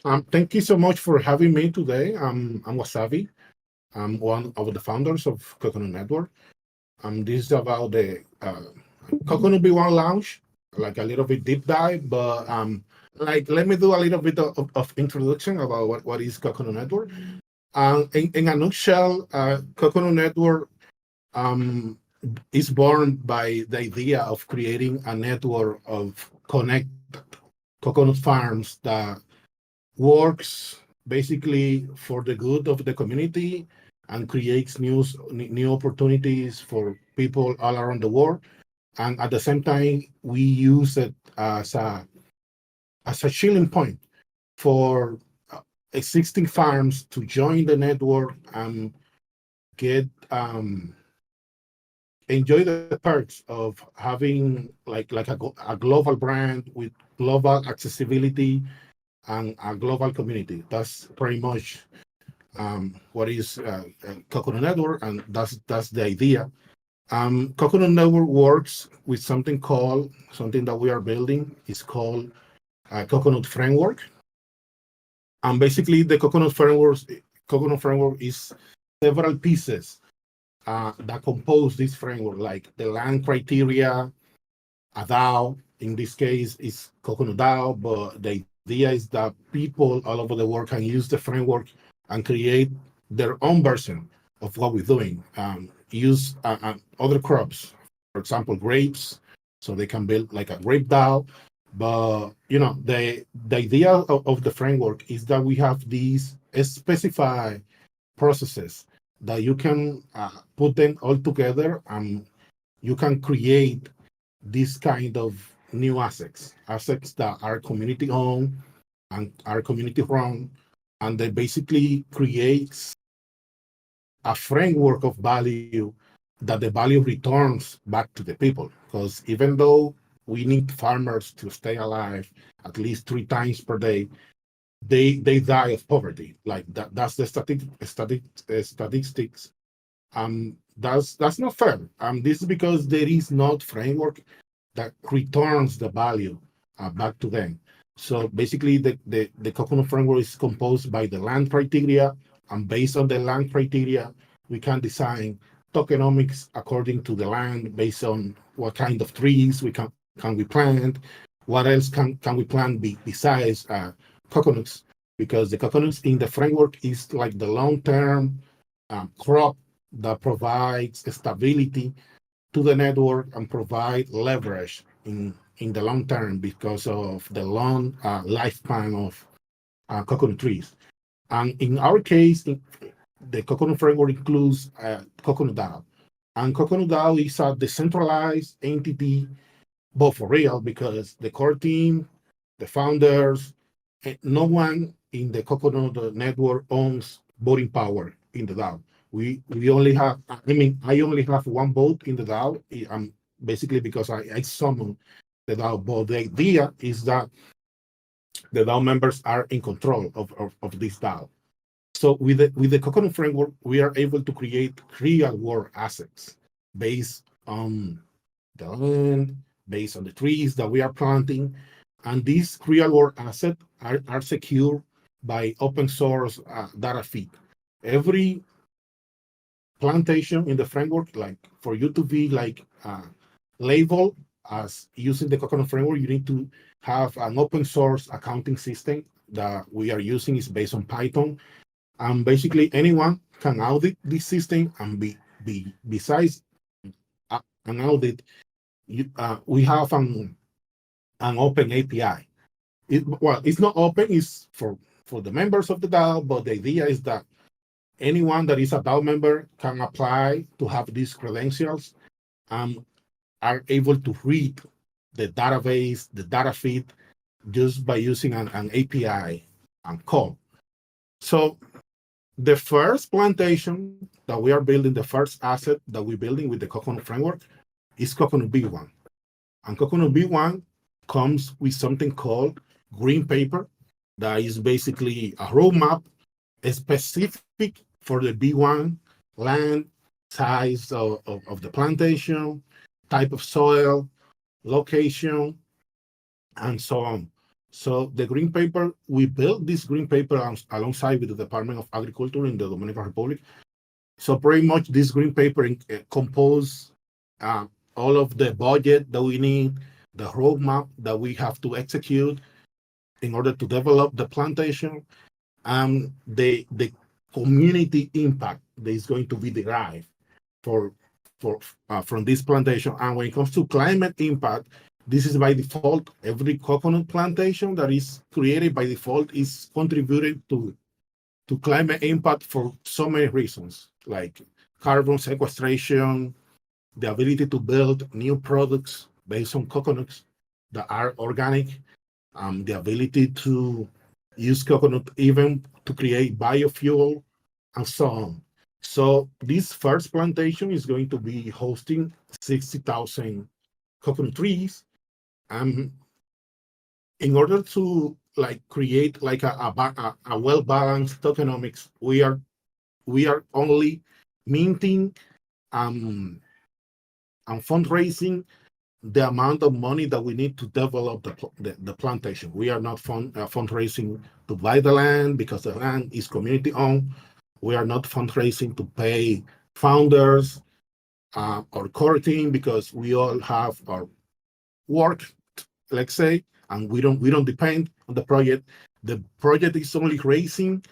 Thank you so much for having me today. I'm Wasabi. I'm one of the founders of Coconut Network. This is about the Coconut B1 launch, like a little bit deep dive, but like let me do a little bit of introduction about what is Coconut Network. In a nutshell, Coconut Network um, is born by the idea of creating a network of connected coconut farms that works basically for the good of the community and creates new opportunities for people all around the world. And at the same time, we use it as a shilling point for existing farms to join the network and get enjoy the perks of having a global brand with global accessibility and a global community. That's pretty much what is Coconut Network, and that's the idea. Coconut Network works with something that we are building. It's called Coconut Framework, and basically the Coconut Framework is several pieces that compose this framework, like the land criteria, a DAO. In this case, is Coconut DAO, but the idea is that people all over the world can use the framework and create their own version of what we're doing. Use other crops, for example, grapes, so they can build like a grape DAO. But the idea of the framework is that we have these specified processes that you can put them all together and you can create this kind of new assets that are community owned and are community run, and they basically creates a framework of value that the value returns back to the people. Because even though we need farmers to stay alive at least 3 times per day, they die of poverty. Like that's the statistics. That's not fair. This is because there is not framework that returns the value back to them. So basically, the Coconut framework is composed by the land criteria, and based on the land criteria, we can design tokenomics according to the land, based on what kind of trees we plant, what else can we plant besides coconuts, because the coconuts in the framework is like the long-term crop that provides stability to the network and provide leverage in the long term because of the long lifespan of coconut trees. And in our case, the coconut framework includes Coconut DAO. And Coconut DAO is a decentralized entity, but for real, because the core team, the founders, no one in the Coconut network owns voting power in the DAO. We only have, I mean, I only have one vote in the DAO, basically because I summon the DAO. But the idea is that the DAO members are in control of this DAO. So with the Coconut framework, we are able to create real world assets based on the land, based on the trees that we are planting. And these real world assets are secure by open source data feed. Every plantation in the framework, like for you to be like labeled as using the Coconut framework, you need to have an open source accounting system that we are using is based on Python. And basically anyone can audit this system and be besides an audit, we have an open API. It's not open, it's for the members of the DAO, but the idea is that anyone that is a DAO member can apply to have these credentials and are able to read the database, the data feed, just by using an API and call. So the first plantation that we are building, the first asset that we're building with the Coconut framework is Coconut B1. And Coconut B1 comes with something called green paper that is basically a roadmap specific for the B1 land, size of the plantation, type of soil, location, and so on. So the green paper, we built this green paper alongside with the Department of Agriculture in the Dominican Republic. So pretty much this green paper compose uh, all of the budget that we need, the roadmap that we have to execute in order to develop the plantation, and the community impact that is going to be derived for from this plantation. And when it comes to climate impact, this is by default. Every coconut plantation that is created by default is contributing to climate impact for so many reasons, like carbon sequestration, the ability to build new products based on coconuts that are organic, the ability to use coconut even to create biofuel, and so on. So this first plantation is going to be hosting 60,000 coconut trees. And in order to like create like a well-balanced tokenomics, we are only minting um, and fundraising the amount of money that we need to develop the plantation. We are not fundraising to buy the land because the land is community owned. We are not fundraising to pay founders or core team because we all have our work, let's say, and we don't depend on the project. The project is only raising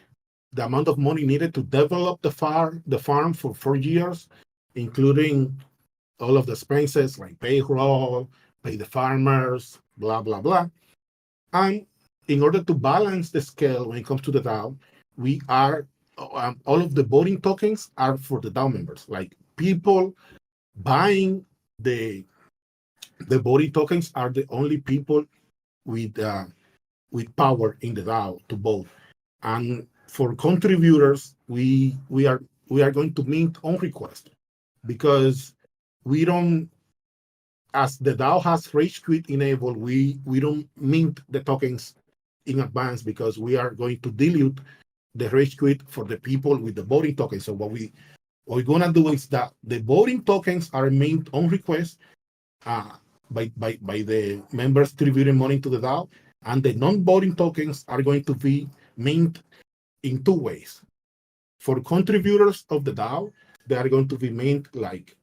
the amount of money needed to develop the farm for 4 years, including all of the expenses like payroll, pay the farmers, blah, blah, blah. And in order to balance the scale when it comes to the DAO, we are, all of the voting tokens are for the DAO members. Like people buying the voting tokens are the only people with power in the DAO to vote. And for contributors, we are going to mint on request because we don't, as the DAO has rage quit enabled, we don't mint the tokens in advance because we are going to dilute the rage quit for the people with the voting tokens. So what we're gonna do is that the voting tokens are mint on request uh, by the members contributing money to the DAO, and the non-voting tokens are going to be mint in two ways. For contributors of the DAO, they are going to be mint like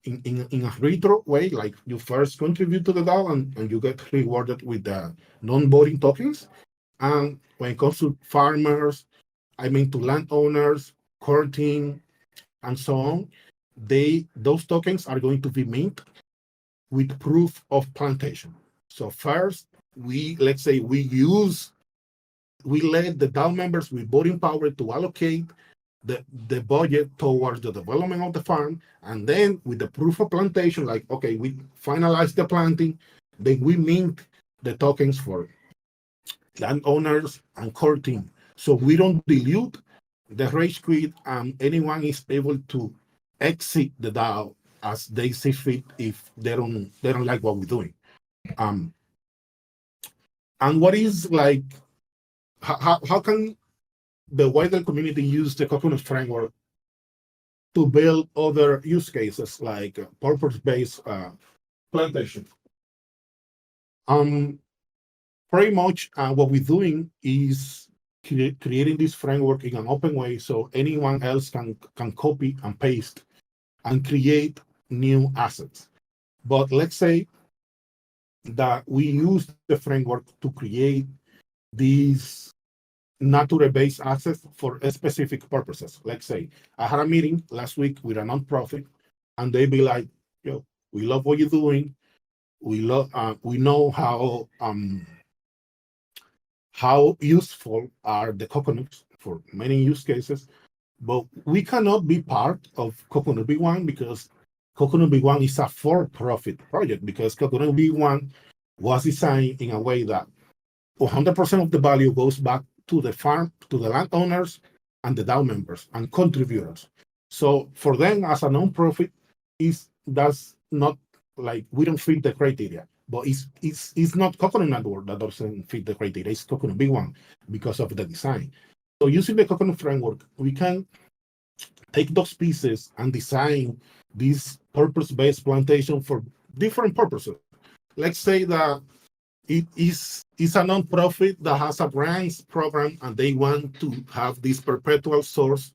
in a retro way, like you first contribute to the DAO and you get rewarded with the non-voting tokens. And when it comes to farmers, I mean to landowners, core team, and so on, those tokens are going to be mint with proof of plantation. So first, let's say we let the DAO members with voting power to allocate the budget towards the development of the farm, and then with the proof of plantation, like okay, we finalize the planting, then we mint the tokens for landowners and core team. So we don't dilute the rage quit, and anyone is able to exit the DAO as they see fit if they don't like what we're doing. Um, and what is like how can the wider community use the Kokonut framework to build other use cases like purpose-based plantation? Um, Pretty much what we're doing is creating this framework in an open way so anyone else can copy and paste and create new assets. But let's say that we use the framework to create these nature-based assets for specific purposes. Let's say I had a meeting last week with a nonprofit, and they be like, "Yo, we love what you're doing. We know how useful are the coconuts for many use cases, but we cannot be part of Coconut B1 because Coconut B1 is a for-profit project because Coconut B1 was designed in a way that 100% of the value goes back to the farm, to the landowners, and the DAO members and contributors. So for them, as a nonprofit, that's not like we don't fit the criteria. But it's not Coconut Network that doesn't fit the criteria. It's Coconut Big One because of the design. So using the Coconut framework, we can take those pieces and design this purpose-based plantation for different purposes. Let's say that it is it's a nonprofit that has a grants program, and they want to have this perpetual source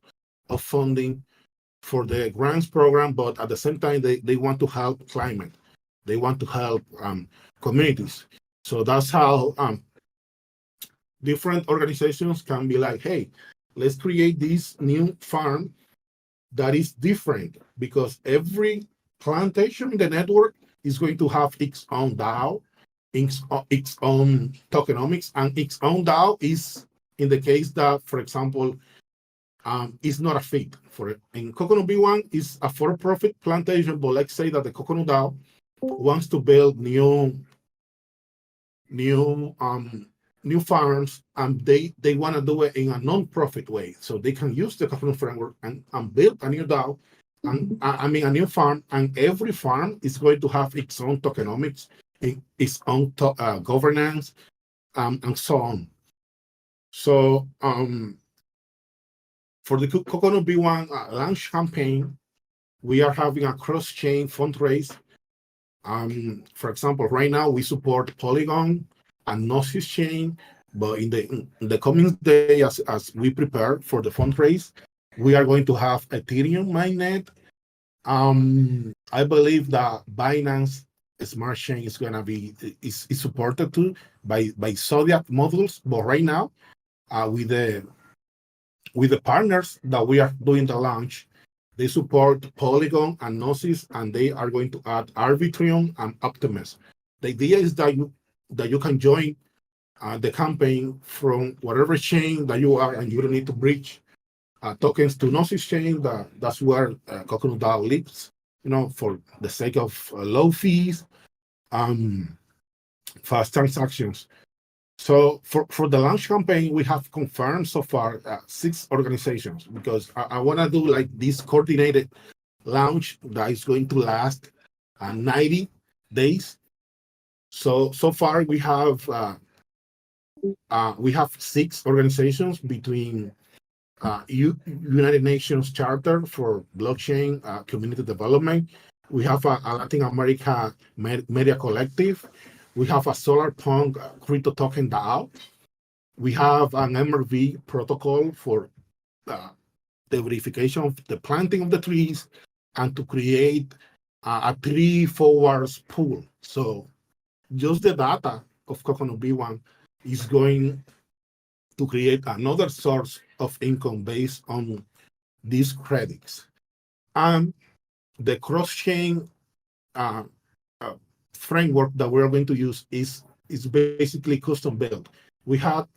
of funding for the grants program, but at the same time, they want to help climate. They want to help communities. So that's how different organizations can be like, hey, let's create this new farm that is different, because every plantation in the network is going to have its own DAO, its own tokenomics, and its own DAO is in the case that, for example, is not a fit for it. In Coconut B1 is a for-profit plantation, but let's say that the Coconut DAO wants to build new new farms, and they want to do it in a non-profit way, so they can use the Kokonut framework and build a new DAO, and I mean a new farm, and every farm is going to have its own tokenomics, its own governance, and so on. So for the Coconut B1 launch campaign, we are having a cross-chain fundraise. For example, right now we support Polygon and Gnosis chain, but in the coming day, as we prepare for the fundraise, we are going to have Ethereum mainnet. I believe that Binance Smart Chain is gonna be is supported too by Zodiac modules, but right now, with the partners that we are doing the launch, they support Polygon and Gnosis, and they are going to add Arbitrium and Optimus. The idea is that you can join the campaign from whatever chain that you are, and you don't need to bridge tokens to Gnosis chain. That's where Coconut DAO lives, for the sake of low fees, fast transactions. So for the launch campaign, we have confirmed so far 6 organizations, because I want to do like this coordinated launch that is going to last 90 days. So far we have 6 organizations between United Nations Charter for Blockchain Community Development. We have a Latin America Media Collective. We have a Solarpunk crypto token DAO. We have an MRV protocol for the verification of the planting of the trees and to create a tree forwards pool. So just the data of Coconut B1 is going to create another source of income based on these credits. And the cross-chain framework that we're going to use is basically custom built. We had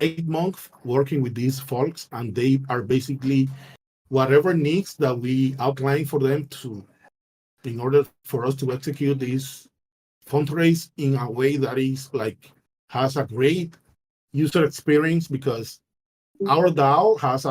8 months working with these folks, and they are basically whatever needs that we outline for them in order for us to execute this fundraise in a way that is has a great user experience, because our DAO has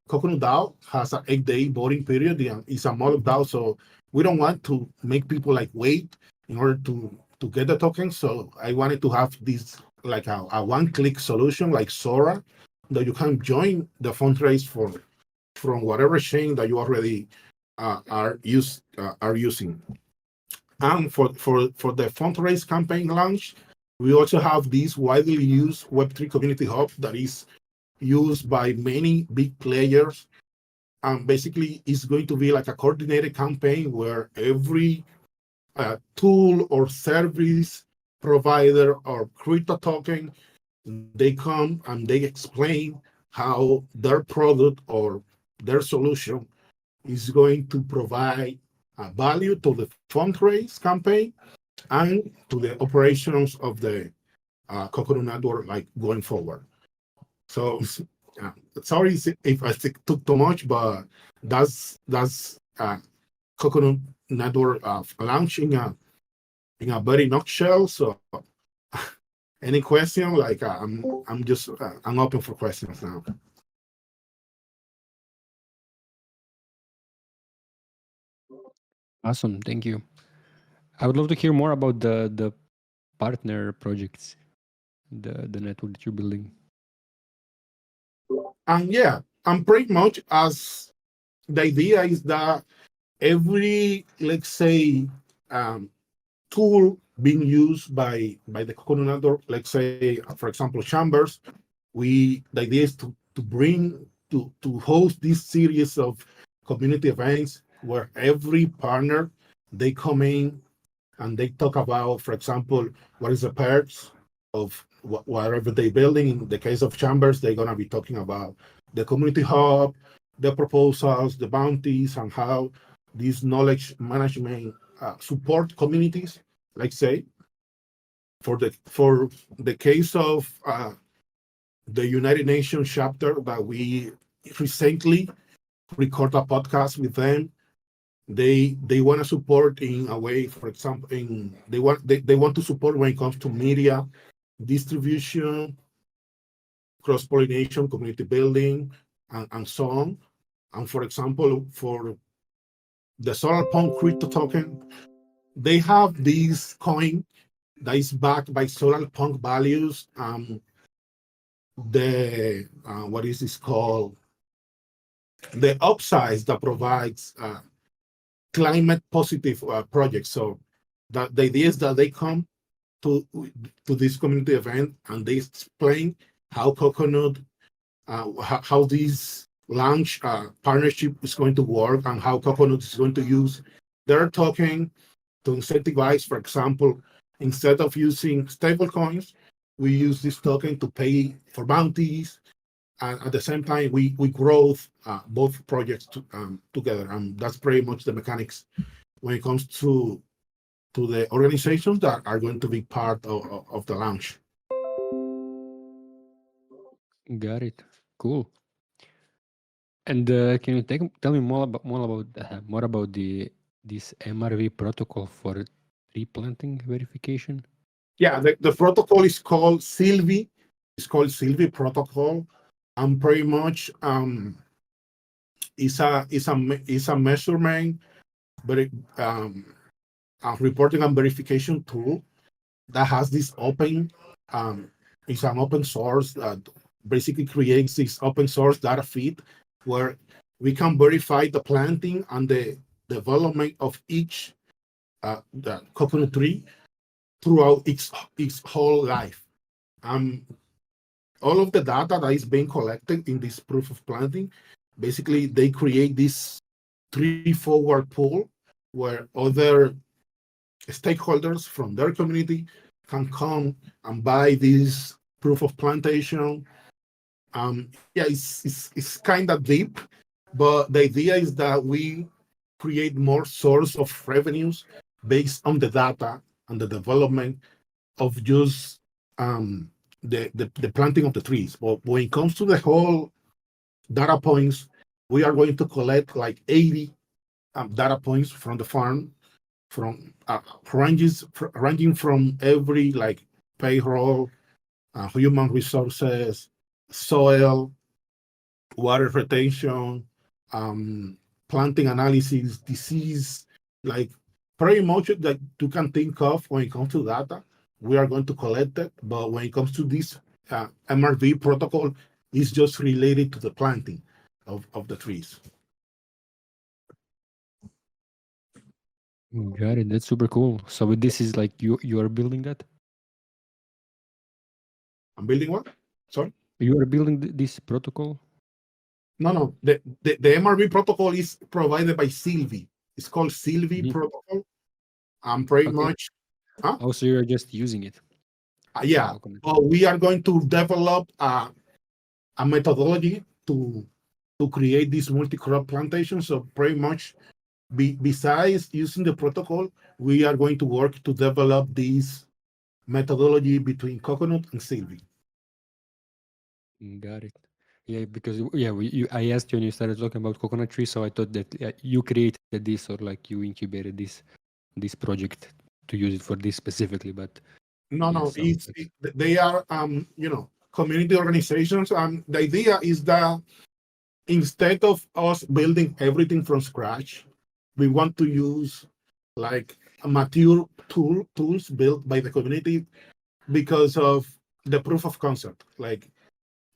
Coconut DAO has an 8-day voting period. It's a model DAO, so we don't want to make people wait in order to get the token. So I wanted to have this like a one-click solution like Sora, that you can join the fundraise from whatever chain that you already are using. And for the fundraise campaign launch, we also have this widely used Web3 community hub that is used by many big players. And basically, it's going to be like a coordinated campaign where every tool or service provider or crypto token, they come and they explain how their product or their solution is going to provide value to the fundraise campaign and to the operations of the Kokonut network, going forward. So sorry if I took too much, but that's Kokonut network launch in a very nutshell. So any question? I'm open for questions now. Awesome, thank you. I would love to hear more about the partner projects, the network that you're building. And pretty much as the idea is that every, let's say, tool being used by the Kokonut network. Let's say, for example, chambers. The idea is to bring to host this series of community events where every partner they come in and they talk about, for example, what is the perks of whatever they're building. In the case of chambers, they're gonna be talking about the community hub, the proposals, the bounties, and how these knowledge management support communities. Like say, for the case of the United Nations chapter that we recently record a podcast with them. They want to support in a way, for example, they want to support when it comes to media distribution, cross pollination, community building, and so on. And for example, for the Solar Punk crypto token, they have this coin that is backed by Solar Punk values. The what is this called? The upsides that provides climate positive projects. So that the idea is that they come to to this community event and they explain how Coconut, how this launch partnership is going to work and how Coconut is going to use their token to incentivize, for example, instead of using stable coins, we use this token to pay for bounties. And at the same time, we grow both projects together. And that's pretty much the mechanics when it comes to the organizations that are going to be part of the launch. Got it. Cool. And can you tell me more about the this MRV protocol for tree planting verification? Yeah, the protocol is called Sylvie. It's called Sylvie protocol, and pretty much it's a measurement, but a reporting and verification tool that has this open. Um, it's an open source that basically creates this open source data feed where we can verify the planting and the development of each the coconut tree throughout its whole life. Um, all of the data that is being collected in this proof of planting, basically they create this tree forward pool where other stakeholders from their community can come and buy this proof of plantation. Yeah, it's kind of deep, but the idea is that we create more source of revenues based on the data and the development of just the planting of the trees. But when it comes to the whole data points, we are going to collect like 80 data points from the farm, from ranging from every like payroll, human resources, soil, water retention, um, planting analysis, disease, like pretty much that you can think of when it comes to data. We are going to collect it, but when it comes to this MRV protocol, it's just related to the planting of the trees. Got it. That's super cool. So with this is like you are building that? I'm building what? Sorry? You are building this protocol? No. The MRV protocol is provided by Sylvie. It's called Sylvie protocol. I'm pretty Okay. much, huh? Also, you're just using it. Yeah. We are going to develop a methodology to create this multi-crop plantation. So pretty much, besides using the protocol, we are going to work to develop this methodology between Coconut and Sylvie. Got it. Yeah, because I asked you when you started talking about coconut trees, so I thought that you created this or like you incubated this project to use it for this specifically. But No, sounds like they are community organizations, and the idea is that instead of us building everything from scratch, we want to use like a mature tools built by the community because of the proof of concept. Like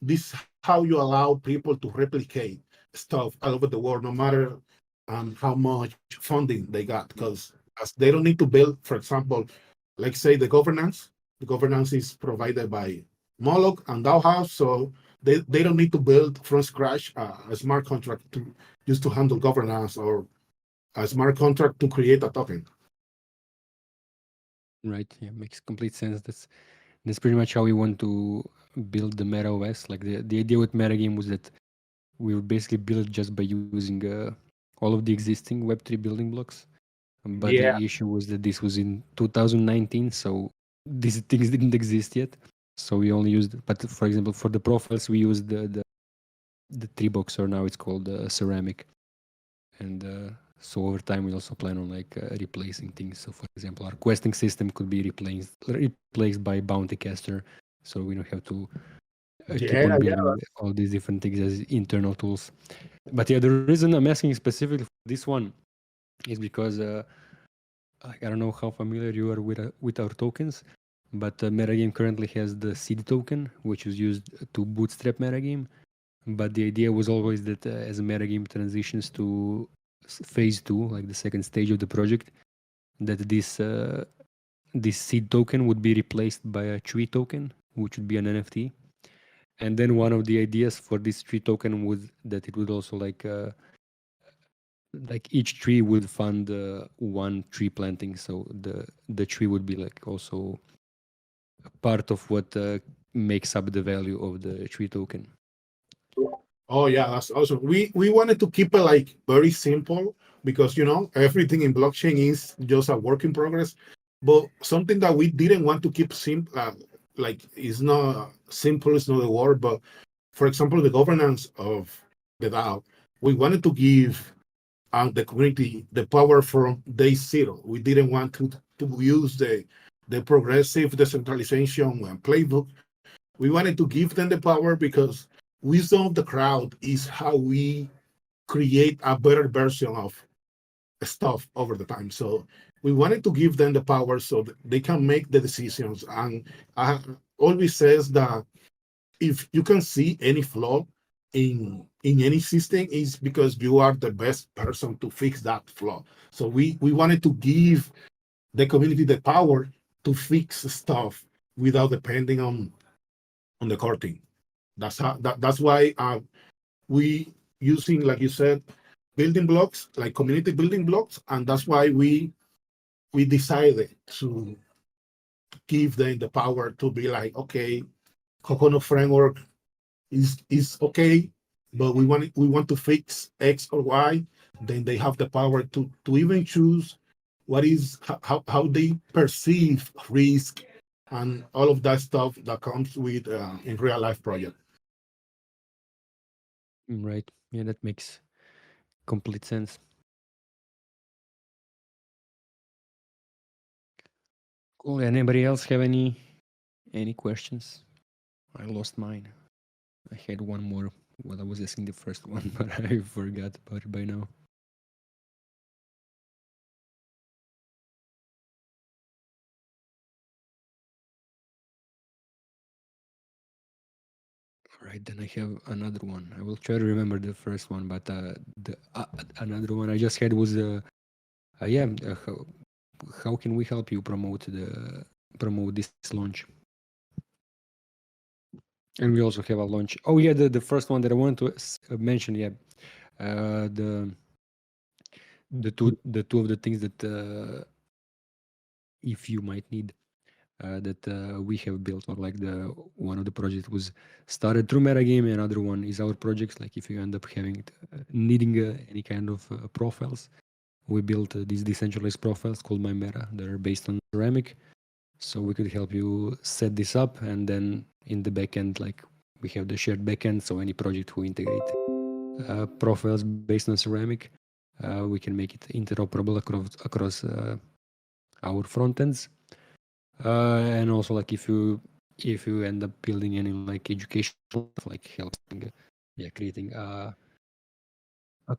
this, how you allow people to replicate stuff all over the world, no matter how much funding they got, because as they don't need to build, for example, like say the governance is provided by Moloch and Dow, so they don't need to build from scratch a smart contract to just to handle governance or a smart contract to create a token. Right. Yeah, makes complete sense. That's pretty much how we want to build the Meta OS. Like the idea with MetaGame was that we would basically build just by using all of the existing Web3 building blocks. But Yeah. the issue was that this was in 2019, so these things didn't exist yet. So we only used, but for example, for the profiles, we used the tree box, or now it's called ceramic. And so over time, we also plan on like replacing things. So for example, our questing system could be replaced by bounty caster, so we don't have to keep on Yeah, yeah. building all these different things as internal tools. But yeah, the reason I'm asking specifically for this one is because I don't know how familiar you are with our tokens, but MetaGame currently has the seed token, which is used to bootstrap MetaGame. But the idea was always that as MetaGame transitions to phase two, like the second stage of the project, that this seed token would be replaced by a tree token, which would be an NFT. And then one of the ideas for this tree token was that it would also like each tree would fund one tree planting, so the tree would be like also part of what makes up the value of the tree token. Oh yeah, that's awesome. We wanted to keep it like very simple because everything in blockchain is just a work in progress. But something that we didn't want to keep simple, like it's not simple, it's not the word. But for example, the governance of the DAO, we wanted to give the community the power from day zero. We didn't want to use the progressive decentralization playbook. We wanted to give them the power because wisdom of the crowd is how we create a better version of stuff over the time. So we wanted to give them the power so that they can make the decisions. And I always says that if you can see any flaw in any system, is because you are the best person to fix that flaw. So we wanted to give the community the power to fix stuff without depending on the core team. That's why we using, like you said, building blocks, like community building blocks, and that's why we decided to give them the power to be like, okay, Coconut framework is okay, but we want to fix X or Y. Then they have the power to even choose what is how they perceive risk and all of that stuff that comes with in real life project. Right. Yeah, that makes complete sense. Cool. Anybody else have any questions? I lost mine. I had one more while I was asking the first one, but I forgot about it by now. All right, then I have another one. I will try to remember the first one, but the another one I just had was yeah, how can we help you promote this launch? And we also have a launch. Oh yeah, the first one that I want to mention. Yeah, the two of the things that if you might need that we have built, or like the one of the projects was started through MetaGame, and other one is our projects. Like if you end up having needing any kind of profiles, we built these decentralized profiles called My Meta. They're based on ceramic, so we could help you set this up, and then in the backend, like we have the shared backend, so any project who integrate profiles based on ceramic, we can make it interoperable across our front ends. And also, like if you end up building any like educational stuff, like helping yeah, creating a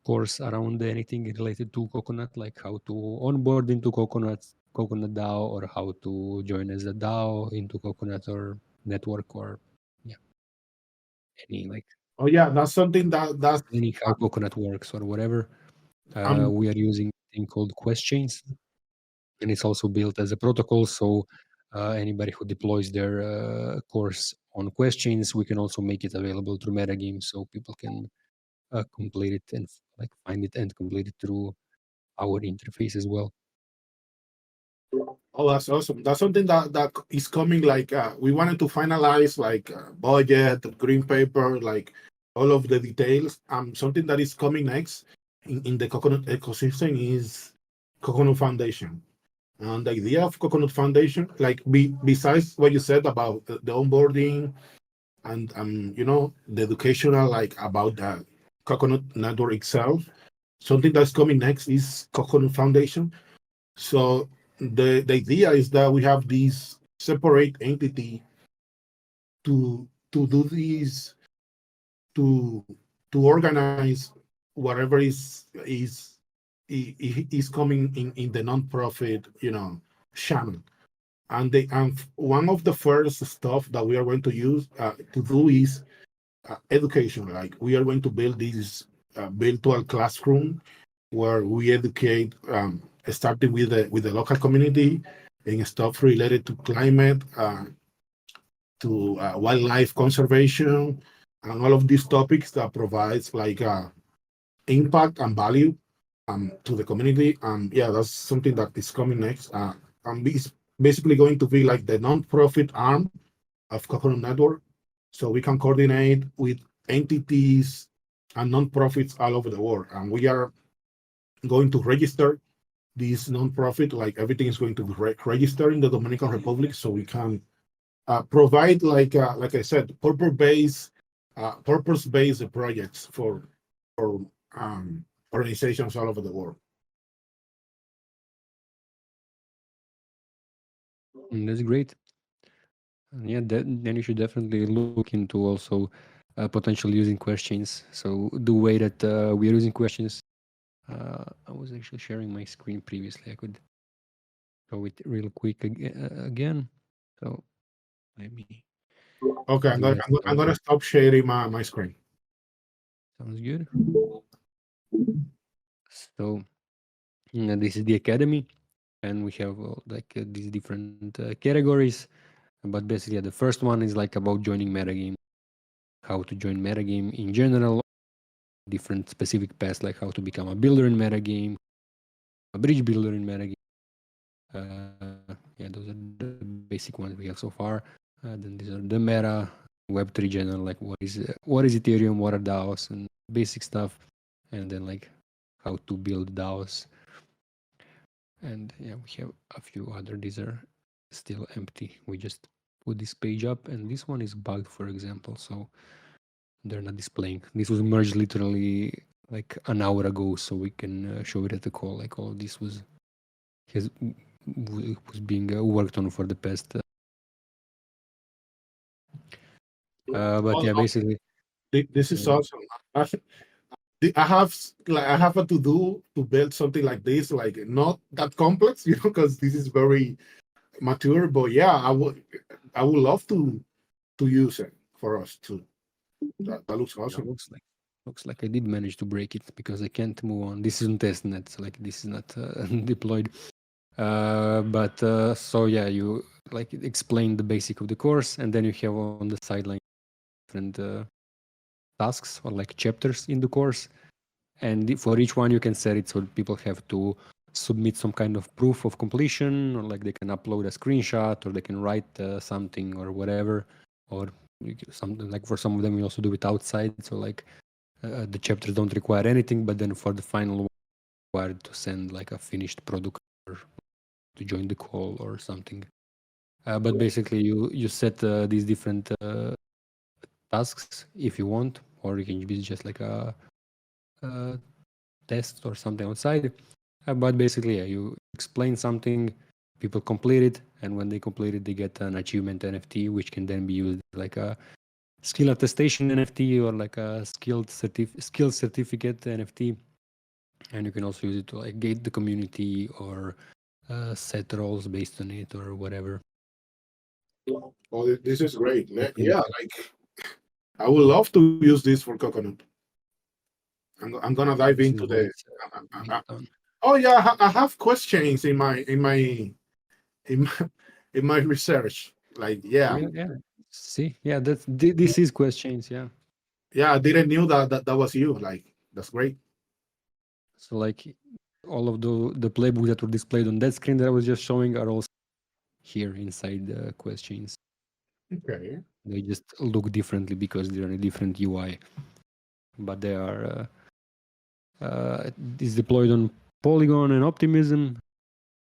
course around anything related to Coconut, like how to onboard into Coconut DAO, or how to join as a DAO into Coconut or network, or yeah, any like Oh yeah, that's something that's any how Coconut works or whatever. I'm We are using a thing called quest chains. and it's also built as a protocol. So anybody who deploys their course on questions, we can also make it available through MetaGame, so people can complete it and like find it and complete it through our interface as well. Oh, that's awesome. That's something that is coming. Like we wanted to finalize like budget, green paper, like all of the details. Something that is coming next in the Coconut ecosystem is Coconut Foundation. And the idea of Coconut Foundation, like besides what you said about the onboarding and the educational, like about the Coconut network itself, something that's coming next is Coconut Foundation. So the idea is that we have this separate entity to do this, to organize whatever is coming in the nonprofit channel. And one of the first stuff that we are going to use to do is education. Like we are going to build this virtual classroom where we educate, starting with the local community and stuff related to climate, to wildlife conservation, and all of these topics that provides like impact and value to the community. And yeah, that's something that is coming next. And it's basically going to be like the nonprofit arm of Coconut Network, so we can coordinate with entities and nonprofits all over the world. And we are going to register this nonprofit, like everything is going to be registered in the Dominican Republic, so we can provide like I said, purpose-based projects for organizations all over the world. That's great. And yeah, then you should definitely look into also potentially using questions. So the way that we are using questions, I was actually sharing my screen previously. I could show it real quick again. So let me Okay, do that. I'm So gonna stop sharing my screen. sounds good. So this is the academy, and we have these different categories. But basically, the first one is like about joining metagame, how to join metagame in general, different specific paths, like how to become a builder in metagame, a bridge builder in metagame. Yeah, those are the basic ones we have so far. Then these are the meta, Web3 general, like what is Ethereum, what are DAOs, and basic stuff, and then like how to build DAOs. And yeah, we have a few other. These are still empty. We just put this page up, and this one is bugged, for example, so they're not displaying. This was merged literally like an hour ago, so we can show it at the call. Like all this was being worked on for the past. But yeah, basically, This is awesome. I have a to do to build something like this, like not that complex, because this is very mature. But yeah, I would love to use it for us too. That looks yeah, awesome. looks like I did manage to break it because I can't move on. This isn't testnet, so like this is not deployed. But so yeah, you like explain the basic of the course, and then you have on the sideline different tasks or like chapters in the course, and for each one you can set it so people have to submit some kind of proof of completion, or like they can upload a screenshot, or they can write something or whatever, or something like for some of them we also do it outside, so like the chapters don't require anything, but then for the final one required to send like a finished product or to join the call or something. But basically you set these different tasks if you want, or you can be just like a test or something outside. But basically, yeah, you explain something, people complete it, and when they complete it, they get an achievement NFT, which can then be used like a skill attestation NFT or like a skill certificate NFT. And you can also use it to like gate the community or set roles based on it or whatever. Oh, this is great. You can, Yeah, like I would love to use this for Coconut. I'm gonna dive this is into what the. it's I, based I, on. Oh yeah, I have questions in my in my research. Like yeah, Yeah, yeah. See, yeah, this is questions. Yeah. yeah, I didn't knew that was you. Like that's great. So like all of the playbooks that were displayed on that screen that I was just showing are also here inside the questions. Okay. They just look differently because they're in a different UI, but they are it's deployed on Polygon and Optimism,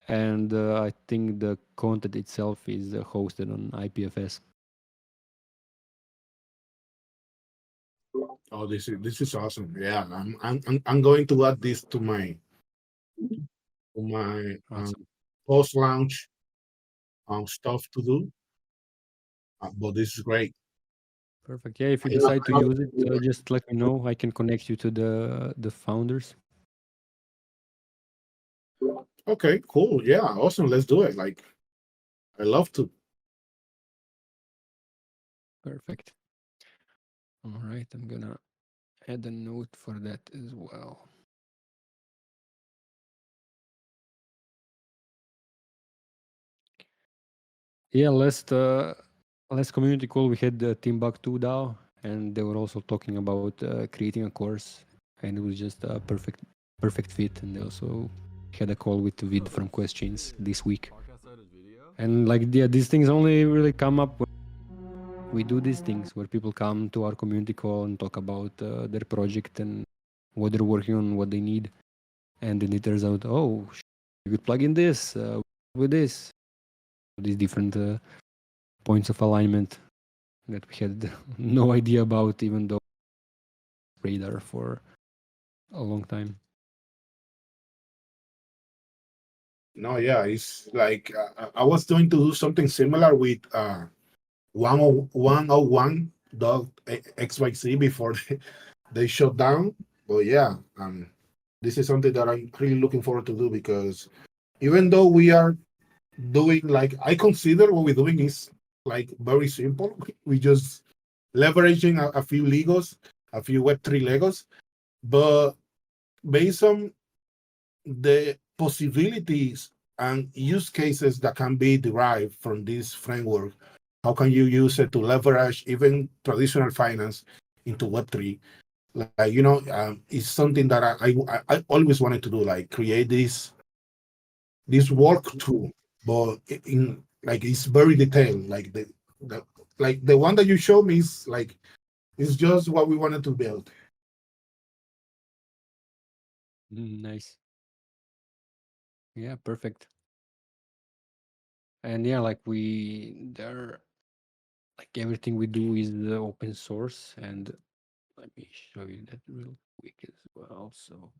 and I think the content itself is hosted on IPFS. Oh, this is awesome. Yeah, I'm going to add this to my Awesome. post launch stuff to do. But this is great. Perfect. Yeah, if you I- decide to use it, just let me know. I can connect you to the founders. Okay, cool. Yeah, awesome. Let's do it. Like I love to. Perfect. All right, I'm gonna add a note for that as well. Yeah, last community call we had Timbuktu DAO, and they were also talking about creating a course, and it was just a perfect fit. And they also had a call with Vid from Questions this week. And like yeah, these things only really come up when we do these things where people come to our community call and talk about their project and what they're working on, what they need, and then it turns out, oh, you could plug in this with this, these different points of alignment that we had no idea about, even though radar for a long time. No, yeah, it's like I was going to do something similar with 101 dot XYZ before they shut down. But yeah, this is something that I'm really looking forward to do because even though we are doing like I consider what we're doing is like very simple. We just leveraging a few Legos, a few Web3 Legos, but based on the possibilities and use cases that can be derived from this framework, how can you use it to leverage even traditional finance into Web3? Like, it's something that I always wanted to do, like create this walkthrough, but in like it's very detailed. Like the like the one that you showed me is like it's just what we wanted to build. Nice. Yeah, perfect. And yeah, like we there, like everything we do is open source. And let me show you that real quick as well. So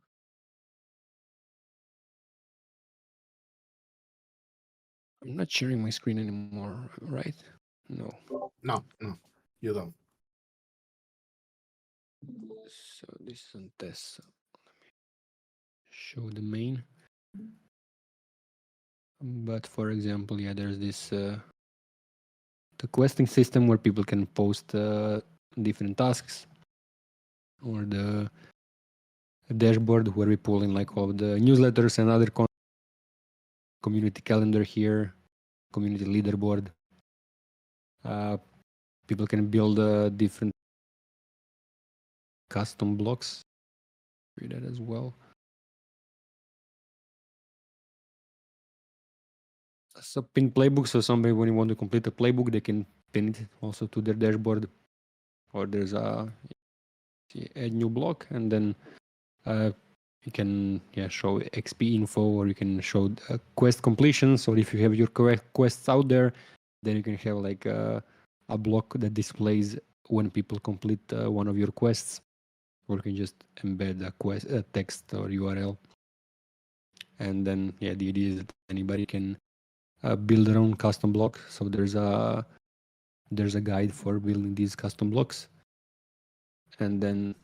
I'm not sharing my screen anymore, right? No. No, no, you don't. So this is on test. So let me show the main. But for example, yeah, there's this the questing system where people can post different tasks, or the dashboard where we pull in like all the newsletters and other community calendar here, community leaderboard. Uh, People can build different custom blocks. Read that as well. So pin playbook. So somebody, when you want to complete a playbook, they can pin it also to their dashboard. Or there's a add new block, and then you can show XP info, or you can show quest completions. Or if you have your quests out there, then you can have like a block that displays when people complete one of your quests, or you can just embed a quest text or URL. And then the idea is that anybody can build their own custom block. So there's a guide for building these custom blocks, and then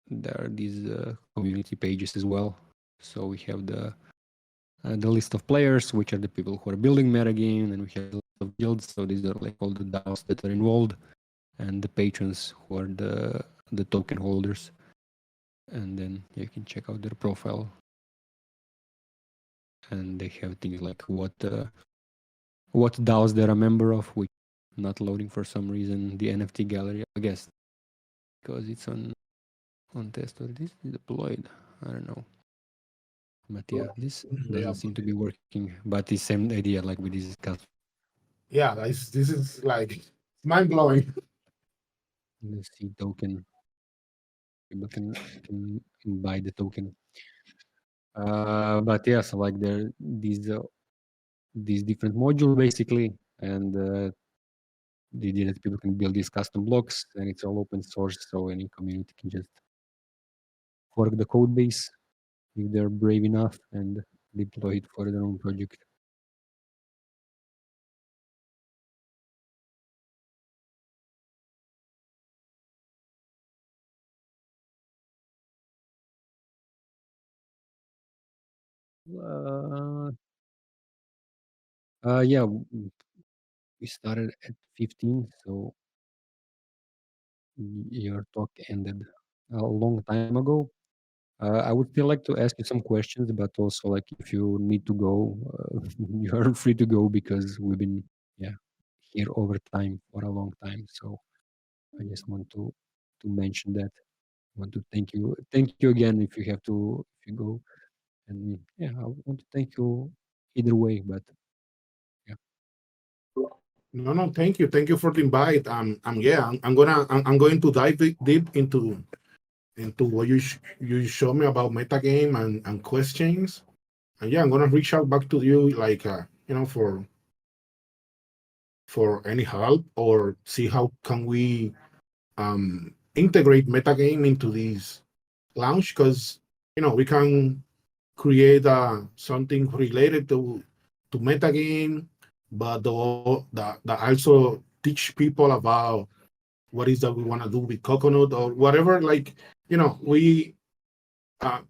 there are these community pages as well. So we have the list of players, which are the people who are building MetaGame, and we have a list of guilds. So these are like all the DAOs that are involved, and the patrons who are the token holders. And then you can check out their profile and they have things like what DAOs they're a member of, which not loading for some reason. The NFT gallery, I guess, because it's on test or it is deployed. I don't know. But yeah, this Yeah, doesn't seem to be working. But the same idea like we discussed. yeah. This is like mind blowing. The C token. People can buy the token. But yeah, so like there these different module basically, and the idea that people can build these custom blocks, and it's all open source, so any community can just fork the code base if they're brave enough and deploy it for their own project. Uh, yeah, we started at 15, so your talk ended a long time ago. I would still like to ask you some questions, but also like if you need to go, you are free to go because we've been yeah here over time for a long time. So I just want to mention that. Want to thank you again if you have to if you go, and yeah, I want to thank you either way. But yeah, No, no, thank you for the invite. Yeah, I'm going to dive deep into what you show me about metagame and questions. And yeah, I'm gonna reach out back to you like for any help or see how can we integrate metagame into this launch because we can create something related to metagame, but the also teach people about what is that we want to do with Coconut or whatever. Like we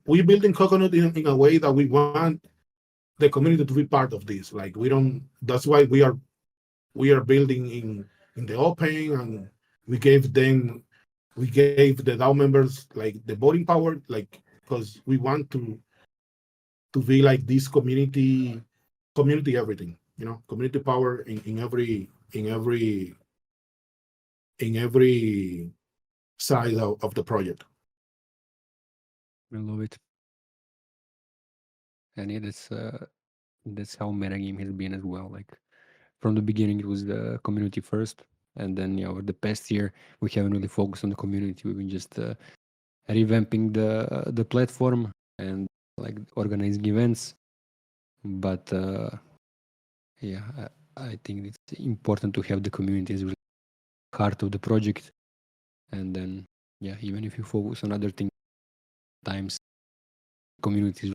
building Coconut in a way that we want the community to be part of this. Like we don't. That's why we are building in the open, and we gave them we gave the DAO members like the voting power, like because we want to be like this community everything, community power in every side of the project. I love it, and yeah, that's how metagame has been as well. Like from the beginning, it was the community first, and then over the past year, we haven't really focused on the community. We've been just revamping the platform and like organizing events. But yeah, I think it's important to have the community as really heart of the project, and then yeah, even if you focus on other things, times community is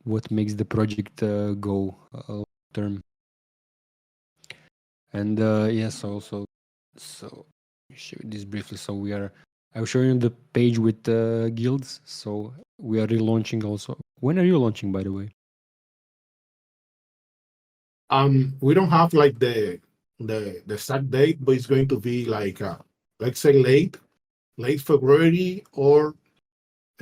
what makes the project go long term. And yes, also so let me show you this briefly. So I'm showing you the page with guilds. So we are relaunching also. When are you launching, by the way? We don't have like the exact date, but it's going to be like let's say late February or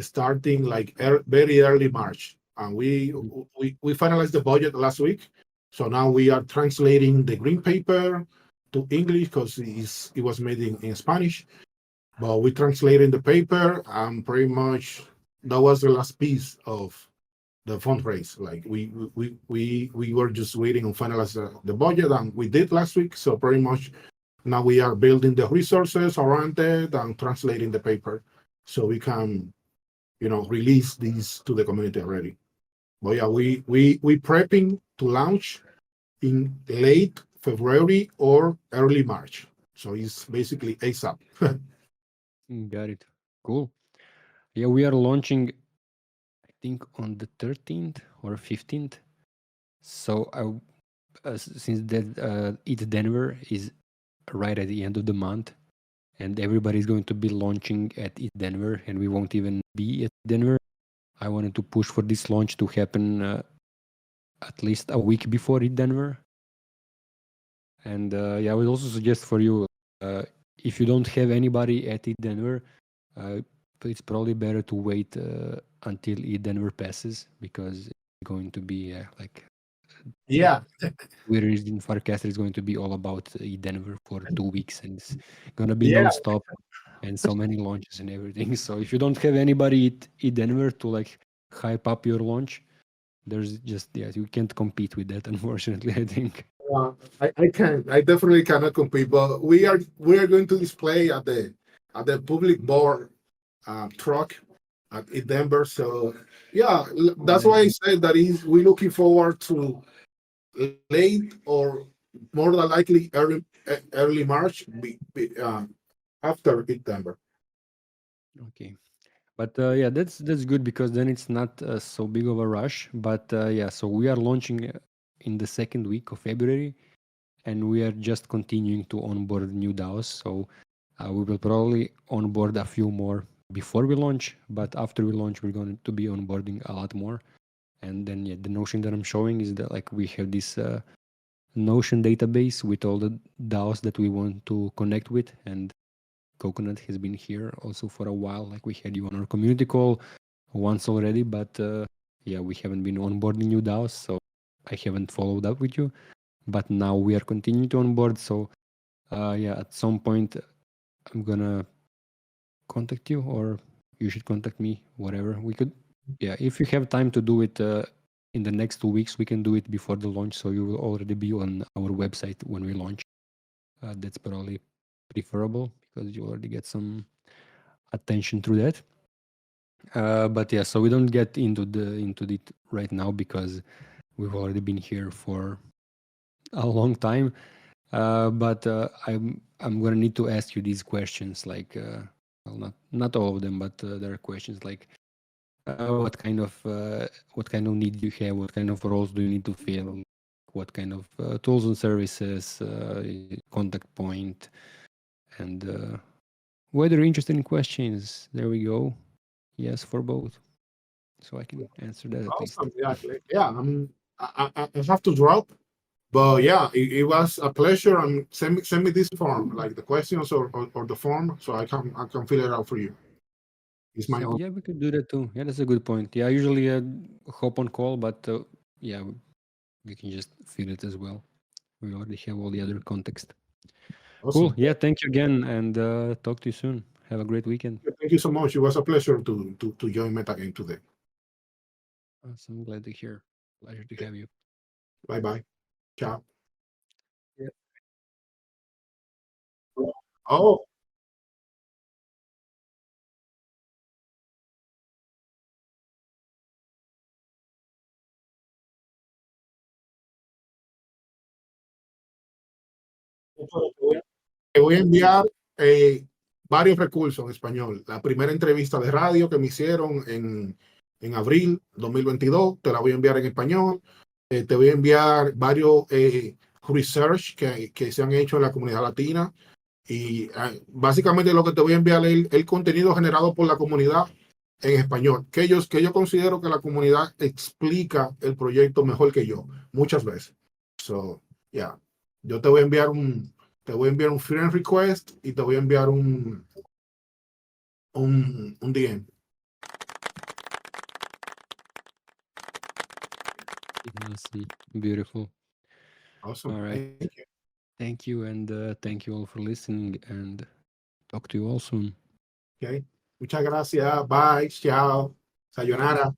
starting like very early March. And we finalized the budget last week, so now we are translating the green paper to English because it was made in Spanish. But we translated the paper, and pretty much that was the last piece of the fundraise. Like we were just waiting on finalize the budget, and we did last week. So pretty much now we are building the resources around it and translating the paper, so we can release these to the community already. But yeah, we prepping to launch in late February or early March. So it's basically ASAP. Got it. Cool. Yeah, we are launching, I think, on the 13th or 15th. So since that it's Denver is right at the end of the month, and everybody's going to be launching at East Denver, and we won't even be at Denver. I wanted to push for this launch to happen at least a week before East Denver. And yeah, I would also suggest for you, if you don't have anybody at East Denver, it's probably better to wait until East Denver passes, because going to be like Yeah, Twitter is in Farcaster is going to be all about Denver for 2 weeks, and it's gonna be yeah, non-stop and so many launches and everything. So if you don't have anybody at Denver to like hype up your launch, there's just you can't compete with that, unfortunately. I think. I can. I definitely cannot compete, but we are going to display at the public board truck in Denver. So yeah, that's why I said that is we're looking forward to late or more than likely early March after September. Okay. But yeah, that's good because then it's not so big of a rush. But yeah, so we are launching in the second week of February, and we are just continuing to onboard new DAOs. So we will probably onboard a few more before we launch, but after we launch, we're going to be onboarding a lot more. And then yeah, the notion that I'm showing is that like we have this Notion database with all the DAOs that we want to connect with, and Coconut has been here also for a while. Like we had you on our community call once already, but yeah, we haven't been onboarding new DAOs, so I haven't followed up with you. But now we are continuing to onboard. So yeah, at some point I'm gonna contact you, or you should contact me. Whatever we could. Yeah, if you have time to do it in the next 2 weeks, we can do it before the launch, so you will already be on our website when we launch. That's probably preferable because you already get some attention through that. But yeah, so we don't get into it right now because we've already been here for a long time. But I'm gonna need to ask you these questions, like well, not all of them, but there are questions like what kind of need do you have, what kind of roles do you need to fill, what kind of tools and services, contact point, and whether you're interested in questions. There we go. Yes, for both. So I can answer that at least. Awesome. Yeah, yeah. I have to drop, but yeah, it was a pleasure. And send me this form, like the questions or the form, so I can fill it out for you. It's my own. Yeah, we could do that too. Yeah, that's a good point. Yeah, I usually hop on call, but yeah, we can just fill it as well. We already have all the other context. Cool. Awesome. Yeah, thank you again, and talk to you soon. Have a great weekend. Thank you so much. It was a pleasure to join MetaGame today. Awesome. Glad to hear. Pleasure to have you. Bye bye. Ciao. Yeah. Oh, te voy a enviar varios recursos en español. La primera entrevista de radio que me hicieron en abril 2022, te la voy a enviar en español. Te voy a enviar varios research que se han hecho en la comunidad latina. Y básicamente lo que te voy a enviar es el contenido generado por la comunidad en español, que yo considero que la comunidad explica el proyecto mejor que yo, muchas veces. So, yeah, yo te voy a enviar un friend request y te voy a enviar un DM. I see. Beautiful. Awesome. All right. Thank you. Thank you, and thank you all for listening. And talk to you all soon. Okay. Muchas gracias. Bye. Chao. Sayonara.